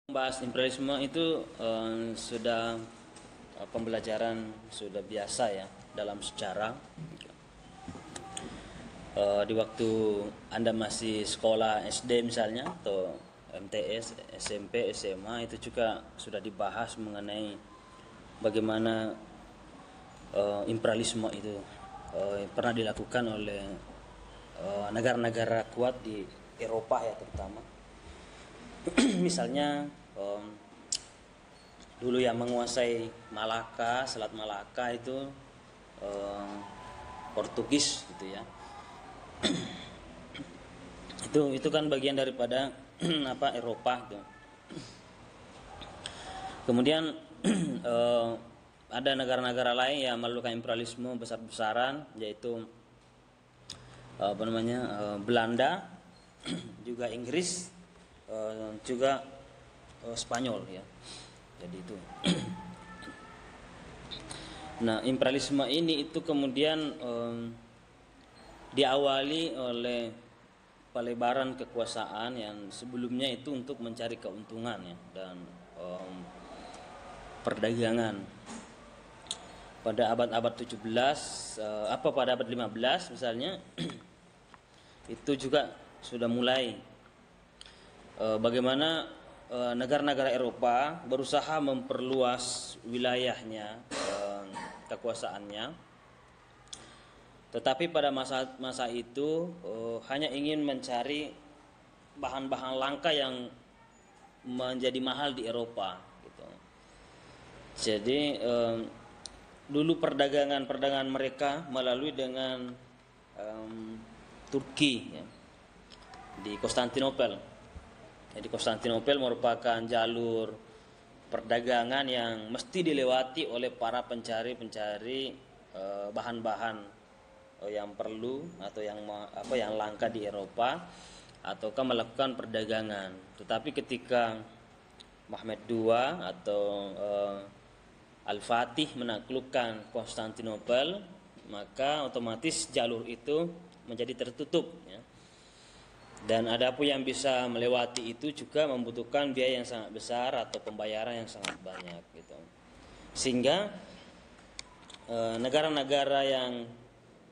Membahas imperialisme itu sudah pembelajaran sudah biasa ya dalam sejarah. Di waktu Anda masih sekolah SD misalnya atau MTS, SMP, SMA itu juga sudah dibahas mengenai bagaimana imperialisme itu pernah dilakukan oleh negara-negara kuat di Eropa ya terutama. Misalnya dulu yang menguasai Malaka, Selat Malaka itu Portugis gitu ya. itu kan bagian daripada Eropa gitu. Kemudian ada negara-negara lain yang melakukan imperialisme besar-besaran, yaitu Belanda, juga Inggris, juga Spanyol ya. Jadi itu. Nah, imperialisme ini itu kemudian diawali oleh pelebaran kekuasaan yang sebelumnya itu untuk mencari keuntungan ya dan perdagangan. Pada abad-abad 17 pada abad 15 misalnya itu juga sudah mulai bagaimana negara-negara Eropa berusaha memperluas wilayahnya, kekuasaannya. Tetapi pada masa itu hanya ingin mencari bahan-bahan langka yang menjadi mahal di Eropa gitu. Jadi dulu perdagangan mereka melalui dengan Turki ya, di Konstantinopel. Jadi Konstantinopel merupakan jalur perdagangan yang mesti dilewati oleh para pencari bahan-bahan yang perlu atau yang langka di Eropa ataukah melakukan perdagangan. Tetapi ketika Mehmed II atau Al-Fatih menaklukkan Konstantinopel, maka otomatis jalur itu menjadi tertutup ya. Dan adapun yang bisa melewati itu juga membutuhkan biaya yang sangat besar atau pembayaran yang sangat banyak gitu. Sehingga negara-negara yang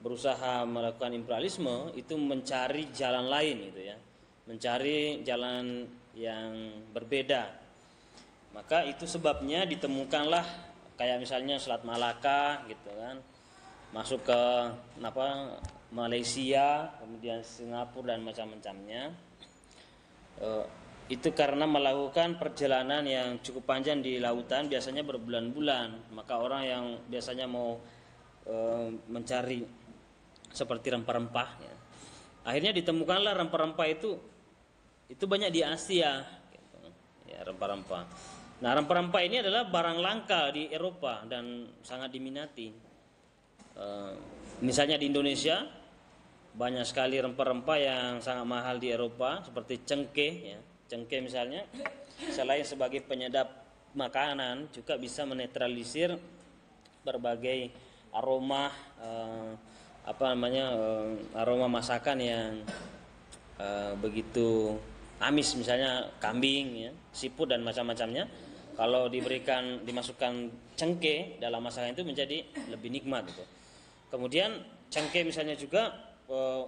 berusaha melakukan imperialisme itu mencari jalan lain itu ya. Mencari jalan yang berbeda. Maka itu sebabnya ditemukanlah kayak misalnya Selat Malaka gitu kan. Masuk ke Malaysia, kemudian Singapura dan macam-macamnya. Itu karena melakukan perjalanan yang cukup panjang di lautan, biasanya berbulan-bulan. Maka orang yang biasanya mau mencari seperti rempah-rempah ya. Akhirnya ditemukanlah rempah-rempah itu banyak di Asia gitu. Ya, rempah-rempah. Nah, rempah-rempah ini adalah barang langka di Eropa dan sangat diminati. Misalnya di Indonesia banyak sekali rempah-rempah yang sangat mahal di Eropa seperti cengkeh ya. Cengkeh misalnya selain sebagai penyedap makanan juga bisa menetralisir berbagai aroma aroma masakan yang begitu amis, misalnya kambing ya, siput dan macam-macamnya. Kalau dimasukkan cengkeh dalam masakan itu menjadi lebih nikmat gitu. Kemudian cengkeh misalnya juga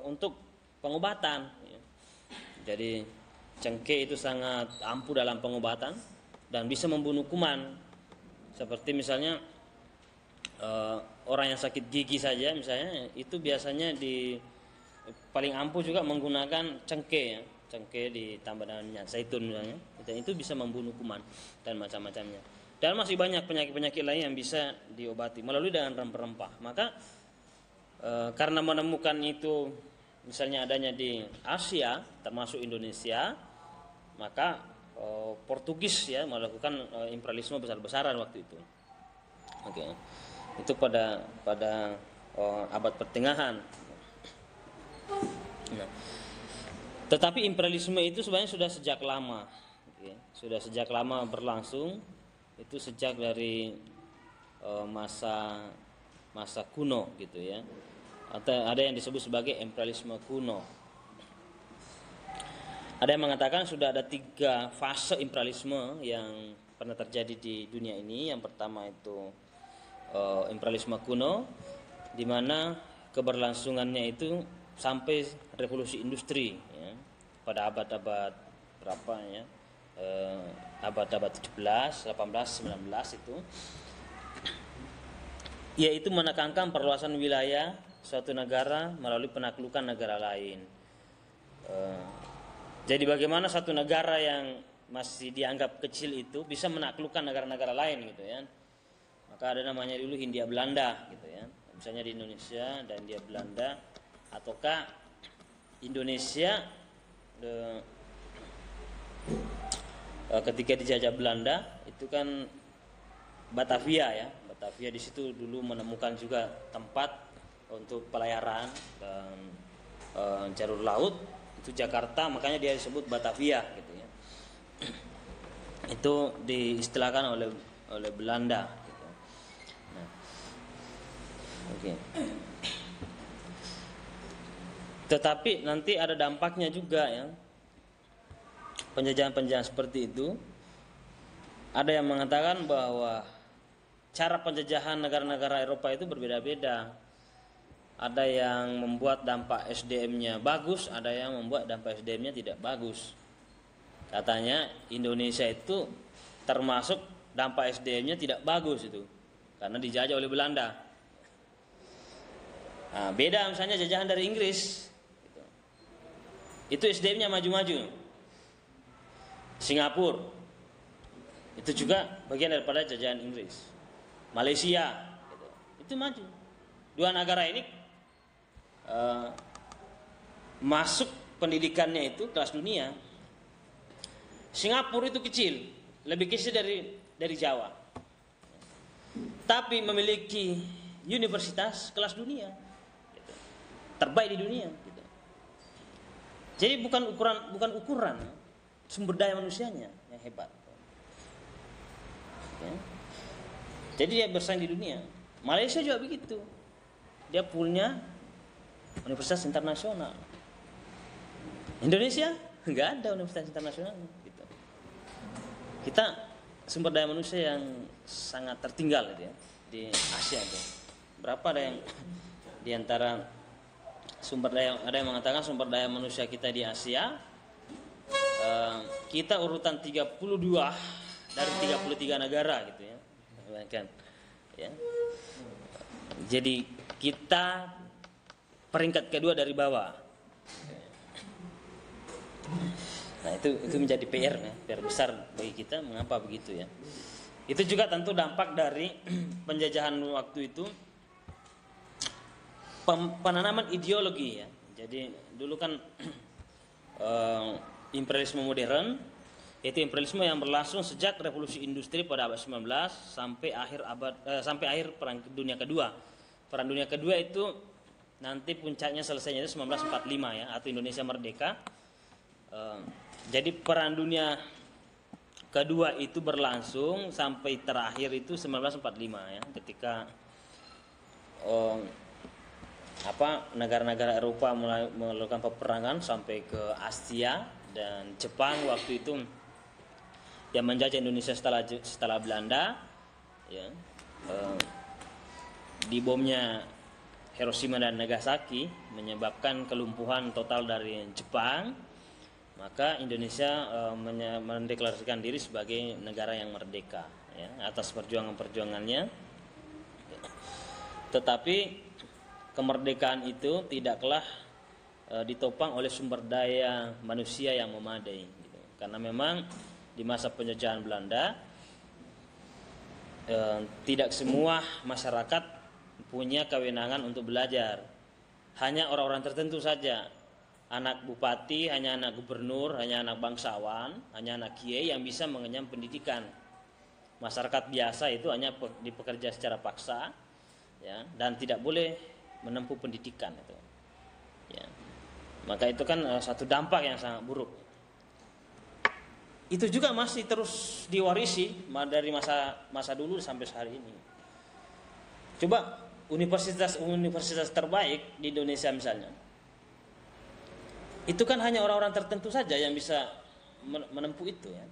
untuk pengobatan ya. Jadi cengkeh itu sangat ampuh dalam pengobatan dan bisa membunuh kuman. Seperti misalnya orang yang sakit gigi saja misalnya itu biasanya paling ampuh juga menggunakan cengkeh ya. Cengkeh ditambah dengan minyak zaitun misalnya, dan itu bisa membunuh kuman dan macam-macamnya. Dan masih banyak penyakit-penyakit lain yang bisa diobati melalui dengan rempah-rempah. Maka karena menemukan itu misalnya adanya di Asia termasuk Indonesia, maka Portugis ya melakukan imperialisme besar-besaran waktu itu. Oke. Itu pada abad pertengahan. Nah, tetapi imperialisme itu sebenarnya sudah sejak lama, okay. Sudah sejak lama berlangsung. Itu sejak dari masa kuno gitu ya. Atau ada yang disebut sebagai imperialisme kuno. Ada yang mengatakan sudah ada 3 fase imperialisme yang pernah terjadi di dunia ini. Yang pertama itu imperialisme kuno, di mana keberlangsungannya itu sampai revolusi industri, ya, pada abad-abad berapa ya, abad-abad 17, 18, 19 itu, yaitu menekankan perluasan wilayah suatu negara melalui penaklukan negara lain. Jadi bagaimana satu negara yang masih dianggap kecil itu bisa menaklukkan negara-negara lain gitu ya. Maka ada namanya dulu Hindia Belanda gitu ya. Misalnya di Indonesia dan Hindia Belanda, ataukah Indonesia ketika dijajah Belanda itu kan Batavia ya. Batavia di situ dulu menemukan juga tempat untuk pelayaran dan jalur laut, itu Jakarta, makanya dia disebut Batavia gitu ya. Itu diistilahkan oleh Belanda gitu. Nah, oke. Tetapi nanti ada dampaknya juga ya. Penjajahan-penjajahan seperti itu, ada yang mengatakan bahwa cara penjajahan negara-negara Eropa itu berbeda-beda. Ada yang membuat dampak SDM-nya bagus, ada yang membuat dampak SDM-nya tidak bagus. Katanya Indonesia itu termasuk dampak SDM-nya tidak bagus itu, karena dijajah oleh Belanda. Nah, beda misalnya jajahan dari Inggris, itu SDM-nya maju-maju. Singapura itu juga bagian daripada jajahan Inggris. Malaysia itu maju. Dua negara ini masuk pendidikannya itu kelas dunia. Singapura itu kecil, lebih kecil dari Jawa, tapi memiliki universitas kelas dunia, terbaik di dunia. Jadi bukan ukuran sumber daya manusianya yang hebat. Jadi dia bersaing di dunia. Malaysia juga begitu. Dia punya universitas internasional. Indonesia nggak ada universitas internasional. Gitu. Kita sumber daya manusia yang sangat tertinggal gitu ya, di Asia itu. Berapa ada yang di antara sumber daya, ada yang mengatakan sumber daya manusia kita di Asia, kita urutan 32 dari 33 negara gitu ya. Kan? Ya. Jadi kita peringkat kedua dari bawah. Nah itu menjadi PR ya, PR besar bagi kita. Mengapa begitu ya? Itu juga tentu dampak dari penjajahan waktu itu, penanaman ideologi ya. Jadi dulu kan imperialisme modern, itu imperialisme yang berlangsung sejak revolusi industri pada abad 19 sampai akhir Perang Dunia Kedua. Perang Dunia Kedua itu nanti puncaknya selesainya itu 1945 ya, atau Indonesia merdeka. Jadi Perang Dunia Kedua itu berlangsung sampai terakhir itu 1945 ya, ketika negara-negara Eropa mulai melakukan peperangan sampai ke Asia, dan Jepang waktu itu yang menjajah Indonesia setelah Belanda ya, dibomnya Hiroshima dan Nagasaki menyebabkan kelumpuhan total dari Jepang. Maka Indonesia mendeklarasikan diri sebagai negara yang merdeka ya, atas perjuangan-perjuangannya. Tetapi kemerdekaan itu tidaklah ditopang oleh sumber daya manusia yang memadai gitu. Karena memang di masa penjajahan Belanda tidak semua masyarakat punya kewenangan untuk belajar. Hanya orang-orang tertentu saja, anak bupati, hanya anak gubernur, hanya anak bangsawan, hanya anak kiai yang bisa mengenyam pendidikan. Masyarakat biasa itu hanya dipekerja secara paksa ya, dan tidak boleh menempuh pendidikan itu ya. Maka itu kan satu dampak yang sangat buruk. Itu juga masih terus diwarisi dari masa dulu sampai hari ini. Coba universitas terbaik di Indonesia misalnya, Itu kan hanya orang-orang tertentu saja yang bisa menempuh itu ya.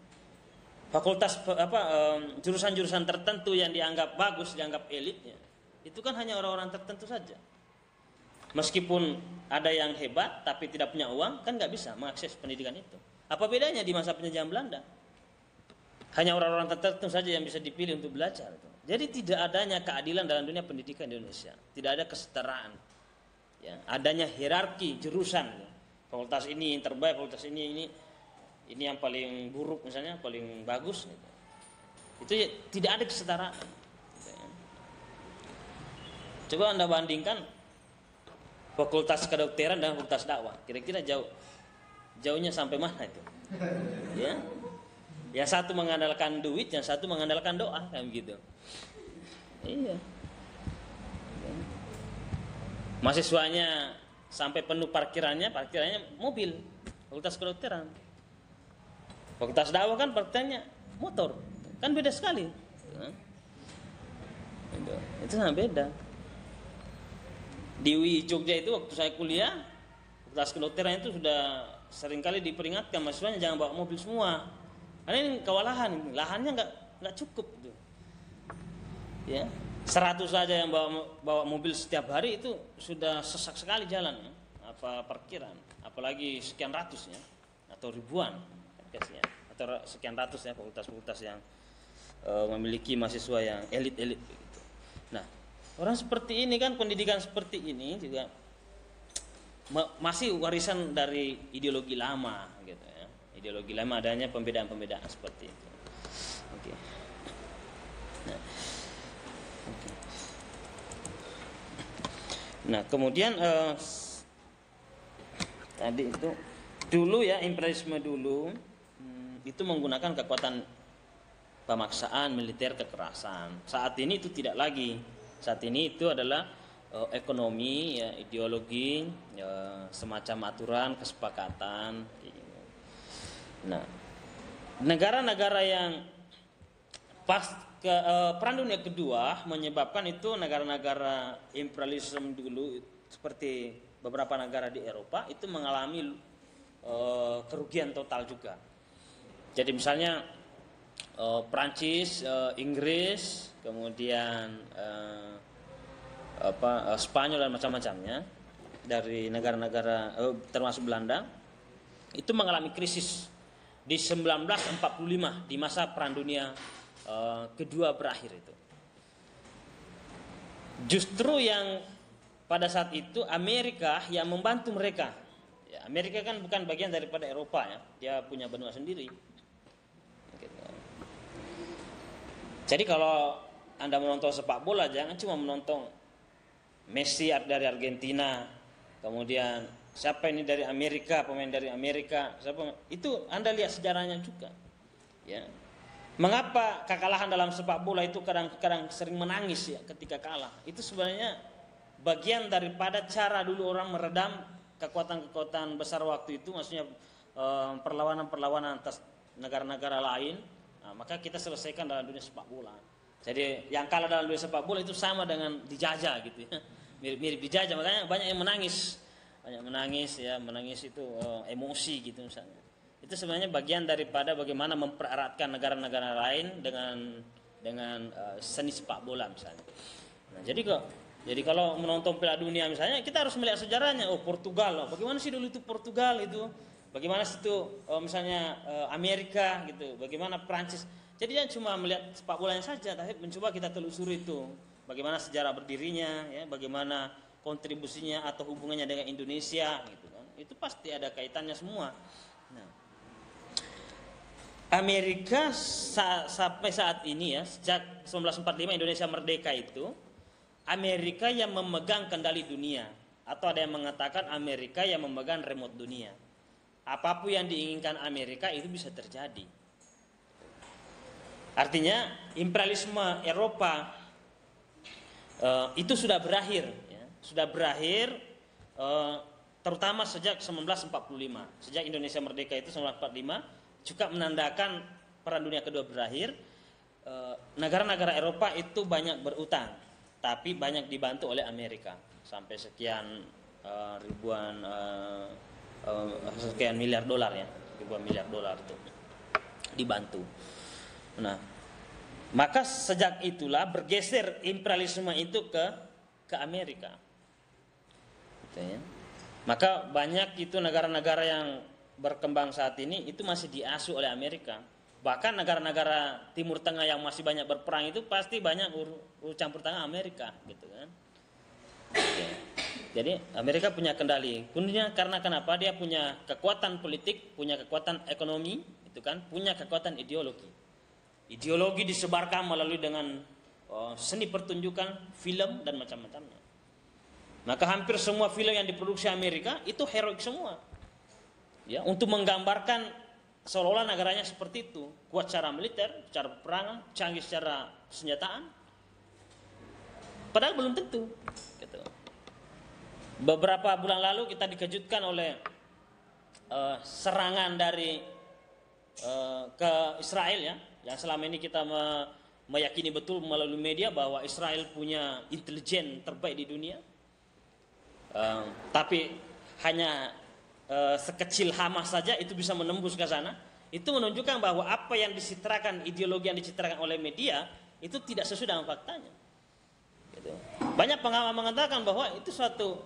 Fakultas jurusan-jurusan tertentu yang dianggap bagus, dianggap elitnya, itu kan hanya orang-orang tertentu saja. Meskipun ada yang hebat tapi tidak punya uang, kan nggak bisa mengakses pendidikan itu. Apa bedanya di masa penjajahan Belanda? Hanya orang-orang tertentu saja yang bisa dipilih untuk belajar. Jadi tidak adanya keadilan dalam dunia pendidikan di Indonesia. Tidak ada kesetaraan. Ya, adanya hierarki jurusan. Fakultas ini yang terbaik, fakultas ini yang paling buruk misalnya, paling bagus. Itu ya, tidak ada kesetaraan. Coba Anda bandingkan fakultas kedokteran dan fakultas dakwah. Kira-kira jauhnya sampai mana itu? Ya. Yang satu mengandalkan duit, yang satu mengandalkan doa, kayak begitu. Iya. Mahasiswanya sampai penuh parkirannya mobil. Fakultas kedokteran. Fakultas dakwah kan parkirannya motor. Kan beda sekali. Itu sangat beda. Di UI Jogja itu waktu saya kuliah, fakultas kedokteran itu sudah seringkali diperingatkan mahasiswanya jangan bawa mobil semua. Karena ini kewalahan, lahannya nggak cukup gitu. Ya, 100 saja yang bawa mobil setiap hari itu sudah sesak sekali jalan, ya. Apa parkiran, apalagi sekian ratus ya, atau ribuan, ya. Atau sekian ratus ya fakultas-fakultas yang memiliki mahasiswa yang elit-elit. Gitu. Nah, orang seperti ini kan pendidikan seperti ini juga masih warisan dari ideologi lama, gitu ya. Ideologi lama adanya pembedaan-pembedaan seperti itu. Oke. Nah. Okay. Nah, kemudian tadi itu dulu ya imperialisme dulu itu menggunakan kekuatan pemaksaan, militer, kekerasan. Saat ini itu tidak lagi. Saat ini itu adalah ekonomi, ya, ideologi, ya, semacam aturan, kesepakatan. Nah, negara-negara yang pas perang dunia kedua menyebabkan itu negara-negara imperialisme dulu seperti beberapa negara di Eropa itu mengalami kerugian total juga. Jadi misalnya Prancis, Inggris, kemudian Spanyol dan macam-macamnya dari negara-negara termasuk Belanda itu mengalami krisis di 1945 di masa Perang Dunia kedua berakhir itu. Justru yang pada saat itu Amerika yang membantu mereka. Ya, Amerika kan bukan bagian daripada Eropa ya, dia punya benua sendiri. Jadi kalau Anda menonton sepak bola jangan cuma menonton Messi dari Argentina, kemudian siapa ini dari Amerika, pemain dari Amerika, siapa itu Anda lihat sejarahnya juga. Ya. Mengapa kekalahan dalam sepak bola itu kadang-kadang sering menangis ya ketika kalah? Itu sebenarnya bagian daripada cara dulu orang meredam kekuatan-kekuatan besar waktu itu, maksudnya perlawanan-perlawanan atas negara-negara lain. Nah, maka kita selesaikan dalam dunia sepak bola. Jadi yang kalah dalam dunia sepak bola itu sama dengan dijajah gitu ya. Mirip-mirip dijajah, makanya banyak yang menangis. Banyak menangis ya, menangis itu emosi gitu misalnya. Itu sebenarnya bagian daripada bagaimana mempereratkan negara-negara lain dengan seni sepak bola misalnya. Nah, jadi kalau menonton Piala Dunia misalnya kita harus melihat sejarahnya. Oh, Portugal, bagaimana sih dulu itu Portugal itu? Bagaimana sih itu misalnya Amerika gitu? Bagaimana Prancis? Jadi jangan cuma melihat sepak bolanya saja, tapi mencoba kita telusuri itu. Bagaimana sejarah berdirinya ya, bagaimana kontribusinya atau hubungannya dengan Indonesia gitu kan. Itu pasti ada kaitannya semua. Nah, Amerika sampai saat ini ya, sejak 1945 Indonesia merdeka itu, Amerika yang memegang kendali dunia, atau ada yang mengatakan Amerika yang memegang remote dunia. Apapun yang diinginkan Amerika itu bisa terjadi. Artinya imperialisme Eropa itu sudah berakhir ya. Sudah berakhir terutama sejak 1945. Sejak Indonesia merdeka itu 1945 juga menandakan Perang Dunia Kedua berakhir. Negara-negara Eropa itu banyak berutang, tapi banyak dibantu oleh Amerika sampai sekian ribuan sekian miliar dolar ya, ribuan miliar dolar itu dibantu. Nah, maka sejak itulah bergeser imperialisme itu ke Amerika. Gitu ya. Maka banyak itu negara-negara yang berkembang saat ini itu masih diasuh oleh Amerika. Bahkan negara-negara Timur Tengah yang masih banyak berperang itu pasti banyak campur tangan Amerika, gitu kan. Oke. Jadi Amerika punya kendali. Karena kenapa? Dia punya kekuatan politik, punya kekuatan ekonomi, itu kan, punya kekuatan ideologi. Ideologi disebarkan melalui dengan seni pertunjukan, film dan macam-macamnya. Maka hampir semua film yang diproduksi Amerika itu heroik semua. Ya, untuk menggambarkan seolah-olah negaranya seperti itu, kuat secara militer, secara peperangan, canggih secara senjataan. Padahal belum tentu. Gitu. Beberapa bulan lalu kita dikejutkan oleh serangan dari ke Israel ya, yang selama ini kita meyakini betul melalui media bahwa Israel punya intelijen terbaik di dunia. Tapi hanya sekecil Hamas saja itu bisa menembus ke sana. Itu menunjukkan bahwa apa yang dicitrakan, ideologi yang dicitrakan oleh media itu tidak sesuai dengan faktanya. Gitu. Banyak pengamat mengatakan bahwa itu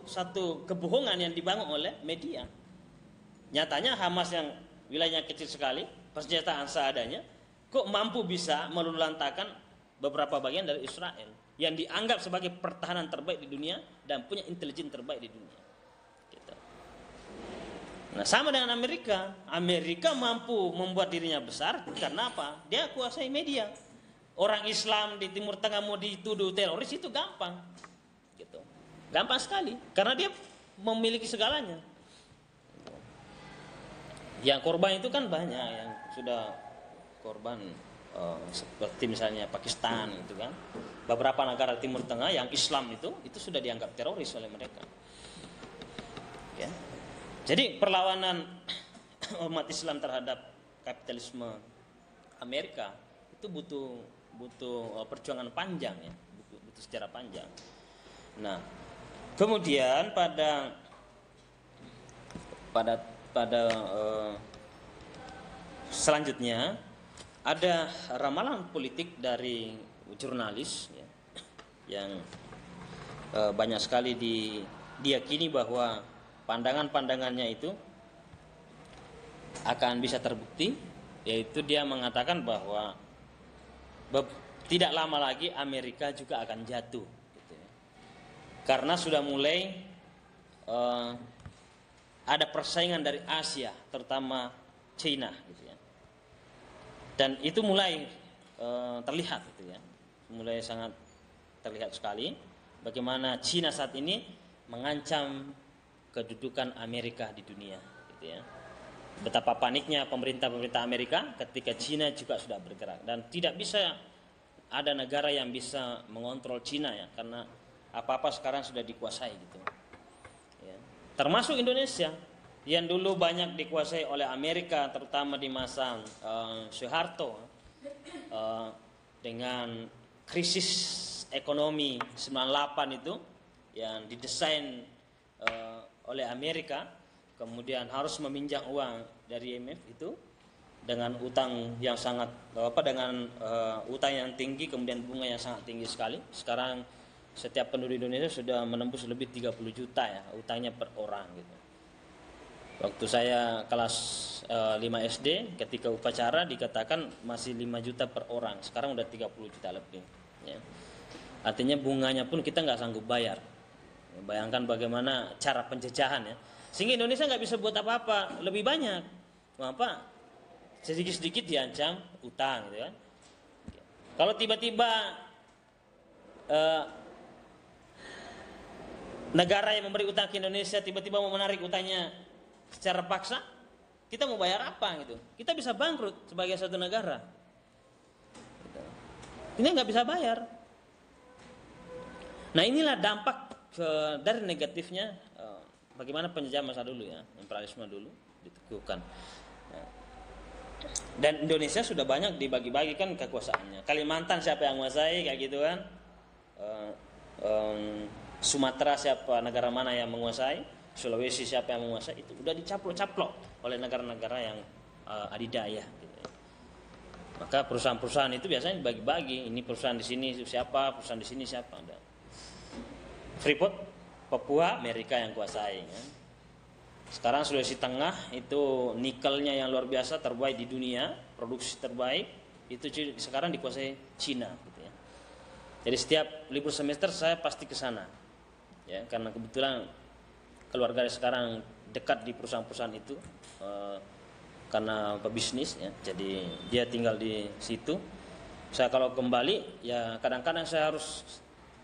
satu kebohongan yang dibangun oleh media. Nyatanya Hamas yang wilayahnya kecil sekali, persenjataan seadanya, kok mampu bisa meluluhlantakkan beberapa bagian dari Israel yang dianggap sebagai pertahanan terbaik di dunia dan punya intelijen terbaik di dunia. Gitu. Nah, sama dengan Amerika. Amerika mampu membuat dirinya besar karena apa? Dia kuasai media. Orang Islam di Timur Tengah mau dituduh teroris itu gampang. Gitu. Gampang sekali karena dia memiliki segalanya. Gitu. Yang korban itu kan banyak yang sudah korban seperti misalnya Pakistan itu kan, beberapa negara Timur Tengah yang Islam itu sudah dianggap teroris oleh mereka. Ya. Jadi perlawanan umat Islam terhadap kapitalisme Amerika itu butuh perjuangan panjang ya, butuh sejarah panjang. Nah, kemudian pada selanjutnya ada ramalan politik dari jurnalis ya, yang banyak sekali diyakini bahwa pandangan-pandangannya itu akan bisa terbukti, yaitu dia mengatakan bahwa tidak lama lagi Amerika juga akan jatuh gitu ya. Karena sudah mulai ada persaingan dari Asia, terutama China gitu ya. Dan itu mulai terlihat gitu ya. Mulai sangat terlihat sekali bagaimana China saat ini mengancam kedudukan Amerika di dunia gitu ya. Betapa paniknya pemerintah Amerika ketika China juga sudah bergerak, dan tidak bisa ada negara yang bisa mengontrol China ya, karena apa-apa sekarang sudah dikuasai gitu ya. Termasuk Indonesia yang dulu banyak dikuasai oleh Amerika, terutama di masa Soeharto dengan krisis ekonomi 98 itu yang didesain oleh Amerika, kemudian harus meminjam uang dari IMF itu dengan utang yang sangat utang yang tinggi, kemudian bunga yang sangat tinggi sekali. Sekarang setiap penduduk Indonesia sudah menembus lebih 30 juta ya utangnya per orang gitu. Waktu saya kelas 5 SD, ketika upacara dikatakan masih 5 juta per orang, sekarang udah 30 juta lebih ya. Artinya bunganya pun kita nggak sanggup bayar. Bayangkan bagaimana cara penjajahan ya, sehingga Indonesia nggak bisa buat apa-apa, lebih banyak apa sedikit-sedikit diancam utang gitu kan. Kalau tiba-tiba negara yang memberi utang ke Indonesia tiba-tiba mau menarik utangnya secara paksa, kita mau bayar apa gitu? Kita bisa bangkrut sebagai satu negara. Ini nggak bisa bayar. Nah, inilah dampak dari negatifnya bagaimana penjajahan masa dulu ya, imperialisme dulu diteguhkan. Dan Indonesia sudah banyak dibagi-bagikan kekuasaannya. Kalimantan siapa yang menguasai kayak gitu kan? Sumatera siapa, negara mana yang menguasai? Sulawesi siapa yang menguasai, itu udah dicaplok-caplok oleh negara-negara yang adidaya gitu. Maka perusahaan-perusahaan itu biasanya dibagi-bagi, ini perusahaan di sini siapa, perusahaan di sini siapa. Freeport Papua Amerika yang kuasai kan. Sekarang Sulawesi Tengah itu nikelnya yang luar biasa, terbaik di dunia, produksi terbaik itu sekarang dikuasai Cina gitu ya. Jadi setiap libur semester saya pasti ke sana. Ya, karena kebetulan keluarga sekarang dekat di perusahaan-perusahaan itu karena pebisnis ya. Jadi dia tinggal di situ. Saya kalau kembali ya kadang-kadang saya harus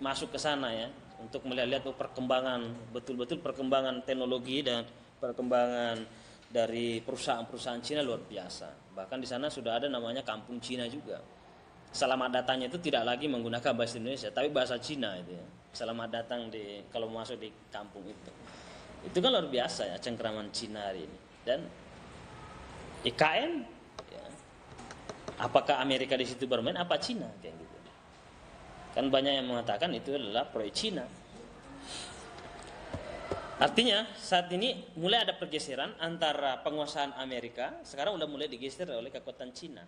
masuk ke sana ya untuk melihat perkembangan, betul-betul perkembangan teknologi dan perkembangan dari perusahaan-perusahaan Cina luar biasa. Bahkan di sana sudah ada namanya kampung Cina juga. Selamat datangnya itu tidak lagi menggunakan bahasa Indonesia, tapi bahasa Cina itu ya. Selamat datang kalau masuk di kampung itu. Itu kan luar biasa ya cengkraman Cina hari ini. Dan IKN, ya, apakah Amerika di situ bermain? Apa Cina kayak gitu? Kan banyak yang mengatakan itu adalah proyek Cina. Artinya saat ini mulai ada pergeseran antara penguasaan Amerika, sekarang udah mulai digeser oleh kekuatan Cina.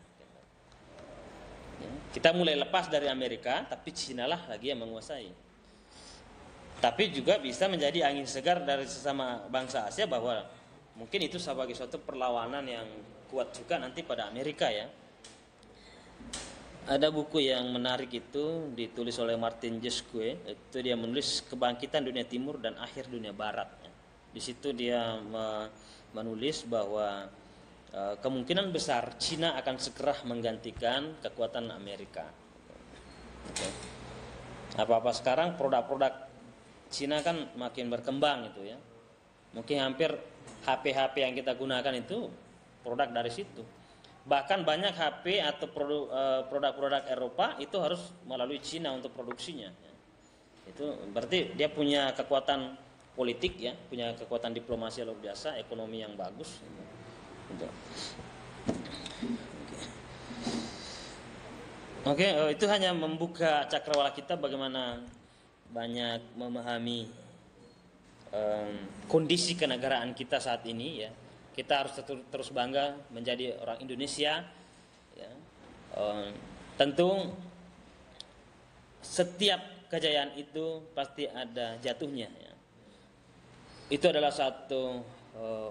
Kita mulai lepas dari Amerika, tapi Cina lah lagi yang menguasai. Tapi juga bisa menjadi angin segar dari sesama bangsa Asia bahwa mungkin itu sebagai suatu perlawanan yang kuat juga nanti pada Amerika ya. Ada buku yang menarik itu ditulis oleh Martin Jesque, itu dia menulis Kebangkitan Dunia Timur dan Akhir Dunia Barat. Di situ dia menulis bahwa kemungkinan besar Cina akan segera menggantikan kekuatan Amerika. Apa-apa sekarang produk-produk Cina kan makin berkembang itu ya. Mungkin hampir HP-HP yang kita gunakan itu produk dari situ. Bahkan banyak HP atau produk-produk Eropa itu harus melalui Cina untuk produksinya. Itu berarti dia punya kekuatan politik ya, punya kekuatan diplomasi luar biasa, ekonomi yang bagus. Oke, itu hanya membuka cakrawala kita bagaimana banyak memahami kondisi kenegaraan kita saat ini ya. Kita harus terus bangga menjadi orang Indonesia ya. Tentu setiap kejayaan itu pasti ada jatuhnya ya. Itu adalah satu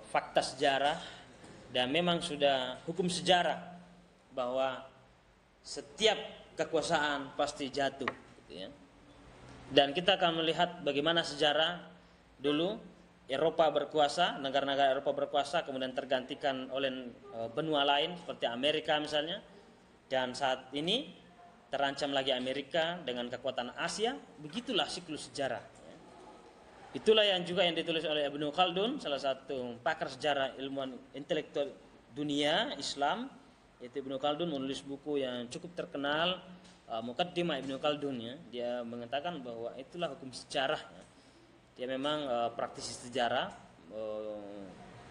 fakta sejarah dan memang sudah hukum sejarah bahwa setiap kekuasaan pasti jatuh gitu ya. Dan kita akan melihat bagaimana sejarah dulu Eropa berkuasa, negara-negara Eropa berkuasa kemudian tergantikan oleh benua lain seperti Amerika misalnya. Dan saat ini terancam lagi Amerika dengan kekuatan Asia. Begitulah siklus sejarah. Itulah yang juga yang ditulis oleh Ibnu Khaldun, salah satu pakar sejarah ilmuwan intelektual dunia Islam. Itu Ibnu Khaldun menulis buku yang cukup terkenal, Muqaddimah Ibnu Khaldun ya. Dia mengatakan bahwa itulah hukum sejarah. Dia memang praktisi sejarah,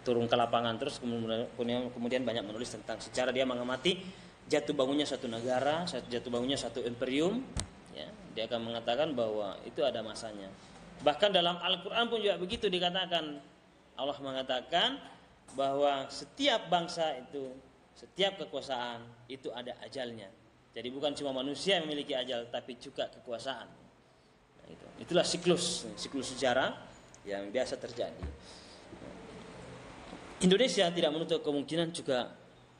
turun ke lapangan terus kemudian banyak menulis tentang sejarah. Dia mengamati jatuh bangunnya suatu negara, jatuh bangunnya suatu imperium ya. Dia akan mengatakan bahwa itu ada masanya. Bahkan dalam Al-Quran pun juga begitu dikatakan. Allah mengatakan bahwa setiap bangsa itu, setiap kekuasaan itu ada ajalnya. Jadi bukan cuma manusia yang memiliki ajal, tapi juga kekuasaan. Itulah siklus sejarah yang biasa terjadi. Indonesia tidak menutup kemungkinan juga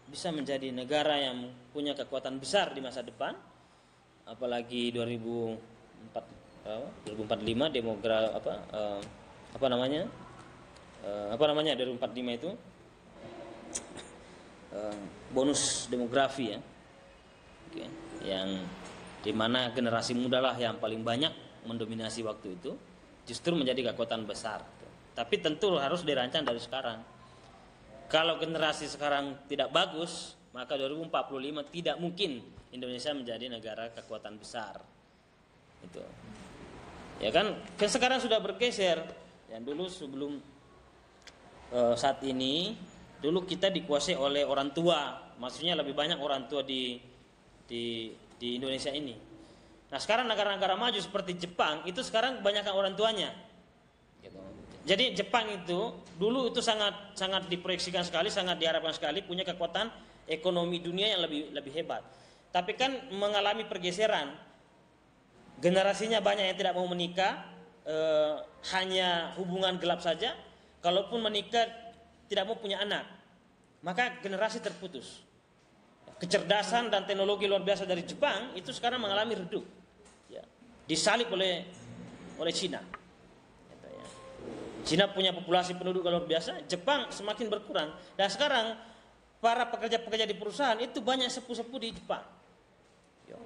bisa menjadi negara yang punya kekuatan besar di masa depan, apalagi 2045 apa namanya 2045 itu bonus demografi ya. Oke, yang dimana generasi muda lah yang paling banyak mendominasi waktu itu, justru menjadi kekuatan besar. Tapi tentu harus dirancang dari sekarang. Kalau generasi sekarang tidak bagus, maka 2045 tidak mungkin Indonesia menjadi negara kekuatan besar. Itu. Ya kan sekarang sudah bergeser. Yang dulu sebelum saat ini, dulu kita dikuasai oleh orang tua. Maksudnya lebih banyak orang tua di Indonesia ini. Nah sekarang negara-negara maju seperti Jepang itu sekarang kebanyakan orang tuanya gitu. Jadi Jepang itu dulu itu sangat sangat diproyeksikan sekali, sangat diharapkan sekali punya kekuatan ekonomi dunia yang lebih hebat. Tapi kan mengalami pergeseran. Generasinya banyak yang tidak mau menikah, hanya hubungan gelap saja. Kalaupun menikah tidak mau punya anak, maka generasi terputus. Kecerdasan dan teknologi luar biasa dari Jepang itu sekarang mengalami redup, ya, disalip oleh Cina. Cina punya populasi penduduk luar biasa, Jepang semakin berkurang. Dan sekarang para pekerja-pekerja di perusahaan itu banyak sepuh-sepuh di Jepang,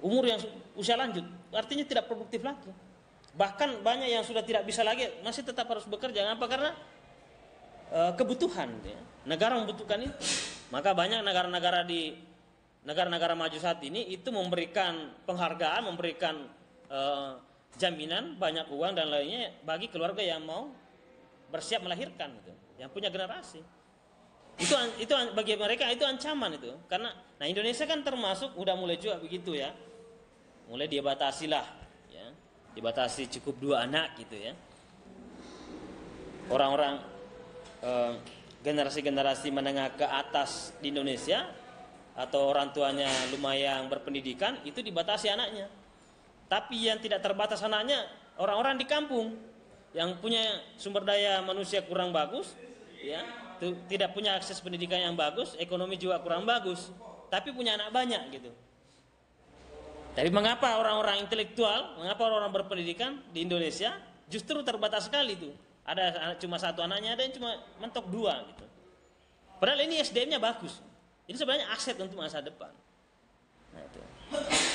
umur yang usia lanjut, artinya tidak produktif lagi. Bahkan banyak yang sudah tidak bisa lagi, masih tetap harus bekerja. Kenapa? Karena kebutuhan, ya. Negara membutuhkan itu. Maka banyak negara-negara di negara-negara maju saat ini itu memberikan penghargaan, memberikan jaminan banyak uang dan lainnya bagi keluarga yang mau bersiap melahirkan, gitu, yang punya generasi. Itu bagi mereka itu ancaman itu. Karena Indonesia kan termasuk udah mulai juga begitu, ya. Mulai dibatasi lah, ya. Dibatasi cukup 2 anak gitu, ya. Orang-orang generasi-generasi menengah ke atas di Indonesia atau orang tuanya lumayan berpendidikan itu dibatasi anaknya. Tapi yang tidak terbatas anaknya orang-orang di kampung yang punya sumber daya manusia kurang bagus, ya, tidak punya akses pendidikan yang bagus, ekonomi juga kurang bagus, tapi punya anak banyak gitu. Tapi mengapa orang-orang intelektual, mengapa orang-orang berpendidikan di Indonesia justru terbatas sekali itu? Ada cuma 1 anaknya, ada yang cuma mentok 2 gitu. Padahal ini SDM-nya bagus. Ini sebenarnya aset untuk masa depan. Nah, itu.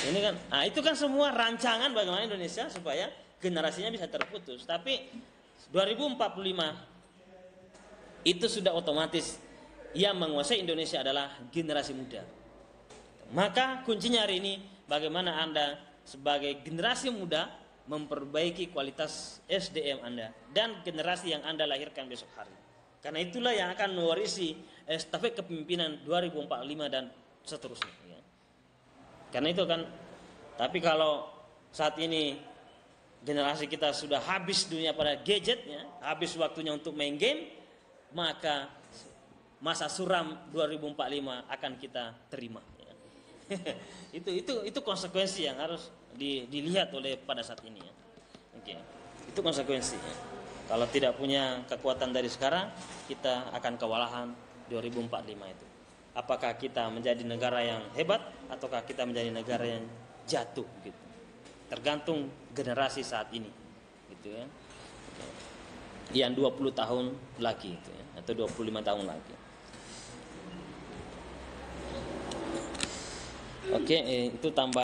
Ini kan, itu kan semua rancangan bagaimana Indonesia supaya generasinya bisa terputus. Tapi 2045 itu sudah otomatis yang menguasai Indonesia adalah generasi muda. Maka kuncinya hari ini bagaimana Anda sebagai generasi muda memperbaiki kualitas SDM Anda dan generasi yang Anda lahirkan besok hari. Karena itulah yang akan mewarisi estafet kepemimpinan 2045 dan seterusnya, ya. Karena itu kan, tapi kalau saat ini generasi kita sudah habis dunia pada gadgetnya, habis waktunya untuk main game, maka masa suram 2045 akan kita terima, ya. itu konsekuensi yang harus dilihat oleh pada saat ini, ya. Oke. Itu konsekuensi, ya. Kalau tidak punya kekuatan dari sekarang, kita akan kewalahan 2045 itu. Apakah kita menjadi negara yang hebat ataukah kita menjadi negara yang jatuh gitu. Tergantung generasi saat ini gitu, ya. Yang 20 tahun lagi gitu, ya, atau 25 tahun lagi. Oke, itu tambah